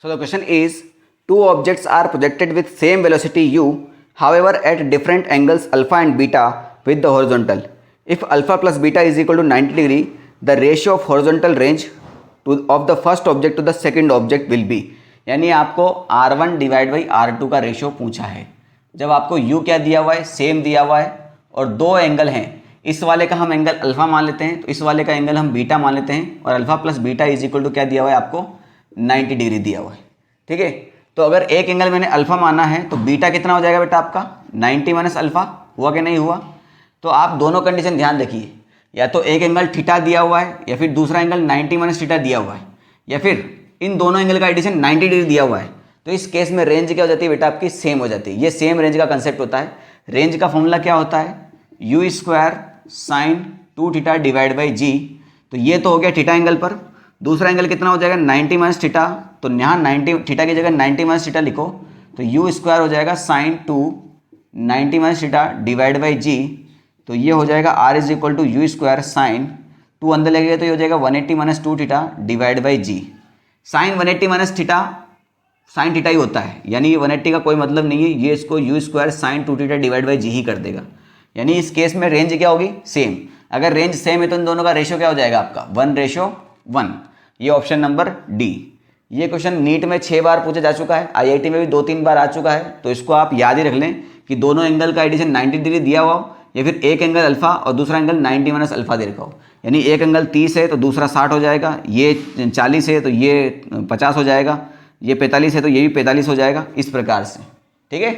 So the question is, two objects are projected with same velocity u, however at different angles alpha and beta with the horizontal. If alpha plus beta is equal to 90 degree, the ratio of horizontal range of the first object to the second object will be. यानी आपको R1 divide by R2 का ratio पूछा है. जब आपको u क्या दिया हुआ है, सेम दिया हुआ है और दो एंगल हैं, इस वाले का हम एंगल अल्फा मान लेते हैं, तो इस वाले का एंगल हम बीटा मान लेते हैं, और alpha plus beta is equal to क्या दिया हुआ है आपको 90 डिग्री दिया हुआ है. ठीक है, तो अगर एक एंगल मैंने अल्फा माना है तो बीटा कितना हो जाएगा बेटा आपका 90 माइनस अल्फा. हुआ कि नहीं हुआ? तो आप दोनों कंडीशन ध्यान रखिए, या तो एक एंगल थीटा दिया हुआ है या फिर दूसरा एंगल 90 माइनस थीटा दिया हुआ है, या फिर इन दोनों एंगल का एडिशन 90 डिग्री दिया हुआ है. तो इस केस में रेंज क्या हो जाती है बेटा आपकी, सेम हो जाती है. ये सेम रेंज का कंसेप्ट होता है. रेंज का फॉर्मूला क्या होता है, u square sine 2 theta divide by g. तो ये तो हो गया थीटा एंगल पर. दूसरा एंगल कितना हो जाएगा 90 माइनस थीटा, तो यहाँ 90 थीटा की जगह 90 माइनस थीटा लिखो, तो यू स्क्वायर हो जाएगा sine 2 90 minus theta divide by g. तो ये हो जाएगा r is equal to u square sine 2 अंदर लगेगा तो ये हो जाएगा 180 minus 2 theta divide by g. Sine 180 minus theta sine theta ही होता है, यानी ये 180 का कोई मतलब नहीं है, ये इसको u square sine 2 theta divide by g ही कर देगा. यानी इस केस में रेंज क्या होगी, सेम. अगर रेंज सेम है तो इन दोनों का रेशियो क्या हो जाएगा आपका 1:1. ये ऑप्शन नंबर डी. ये क्वेश्चन नीट में 6 बार पूछा जा चुका है, आईआईटी में भी 2-3 बार आ चुका है. तो इसको आप याद ही रख लें कि दोनों एंगल का एडिशन 90 डिग्री दिया हुआ हो, या फिर एक एंगल अल्फा और दूसरा एंगल 90 माइनस अल्फा दे रखा हो. यानी एक एंगल 30 है तो दूसरा 60 हो जाएगा, ये 40 है तो ये 50 हो जाएगा, ये 45 है तो ये भी 45 हो जाएगा, इस प्रकार से. ठीक है.